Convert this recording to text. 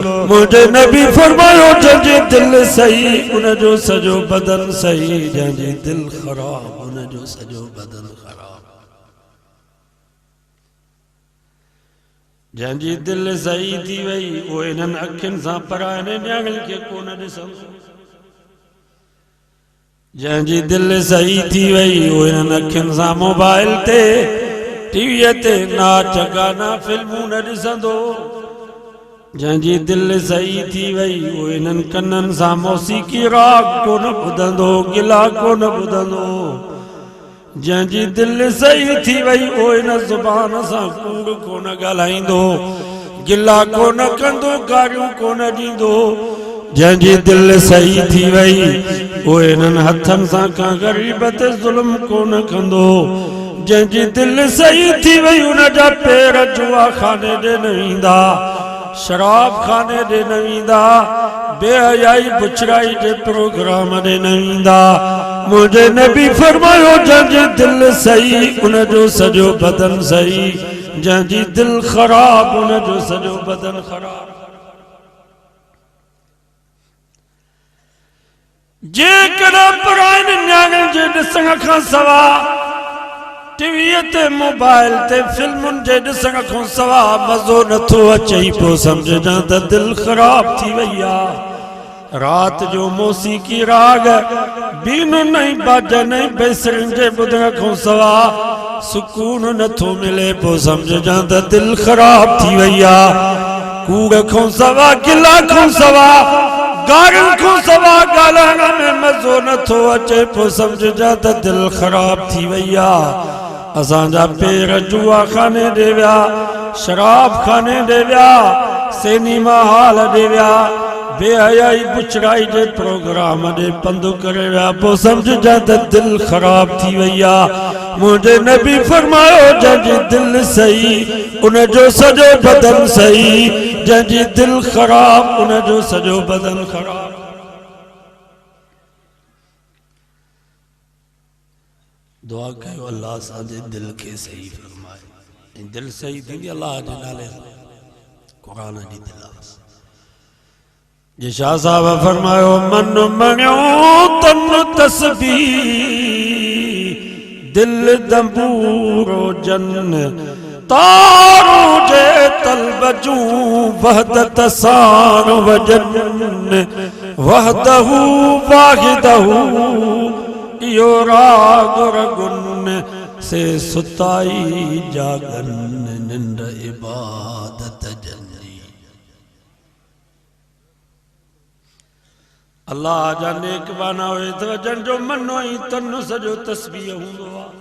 मुझे नबी फरमायो जंहिंजी दिल सही उनजो सजो बदन सही, जंहिंजी दिल ख़राब उनजो सजो बदन ख़राब। जंहिंजी दिल सही थी वई वो इन्हनि अखियुनि सां परायनि न्याणियुनि खे कोन ॾिसंदो। जंहिंजी दिल सही थी वई वो इन्हनि अखियुनि सां मोबाइल ते टीवीअ ते नाच गाना फिल्मूं न ॾिसंदो। जंहिंजी दिल सही थी वई वो इन्हनि कननि सां मौसीक़ी राग कोन ॿुधंदो, गिला कोन ॿुधंदो। जंहिंजी दिल सही थी वई वो इन ज़ुबान सां कूड़ कोन ॻाल्हाईंदो, गिला कोन कंदो, गारियूं कोन ॾींदो। जंहिंजी दिल सही थी वई वो इन्हनि हथनि सां का ग़रीब ते ज़ुल्म कोन कंदो। जंहिंजी दिल सही थी वई उन जा पेर जुआ खाने ॾे न वेंदा, शराब खाने ॾे न वेंदा, बेहयाई बुछड़ाई जे प्रोग्राम ॾे न वेंदा। मुझे नबी फरमायो जंहिंजी दिल सही उनजो सजो बदन सही, जंहिंजी दिल ख़राब उनजो सजो बदन ख़राब। जेकॾहिं परायनि न्याणियुनि जे ॾिसण खां सवाइ टीवीअ ते मोबाइल ते फिल्मुनि जे ॾिसण खां सवाइ मज़ो नथो अचे पोइ सम्झजां त दिल ख़राब थी वई आहे। रात जो मौसीक़ी राग बीन नहीं बाजा नहीं बेसरिन जे ॿुधण खां सवाइ सुकून नथो मिले पोइ सम्झजां त दिल ख़राब थी वई आहे। कूड़ खां सवाइ गिला खां सवाइ गारियुनि खां सवाइ ॻाल्हाइण में मज़ो नथो अचे पोइ सम्झजां त दिल ख़राब थी वई आहे। असांजा पेर जुआ खाने ॾे विया, शराब खाने ॾे विया, सिनेमा हॉल ॾे विया, बेहयाई बुछड़ाई जे प्रोग्राम ॾे पंधु करे विया पोइ सम्झजां त दिल ख़राब थी वई आहे। मुंहिंजे नबी फरमायो जंहिंजी दिल सही उनजो सॼो बदन सही, जंहिंजी दिल ख़राब उनजो सॼो बदन ख़राब। दुआ कयो अल्लाह असांजे दिल खे सही फरमाए। दिल सही थींदी अल्लाह जे नाले क़ुरान जी तिलावत। जे शाह साहब फरमायो मन मणियो तन तस्बीह दिल दंबूरो जन तारो जे तलब जूं वहदत सार वजन वहदहू वाहिदहू यो राग रगुन से सुताई जागन निंद इबादत जंजी। अल्लाह जा नेक बाना हुए तो जन जो मनो ही तन सजो तस्बीह हूंदो आहे।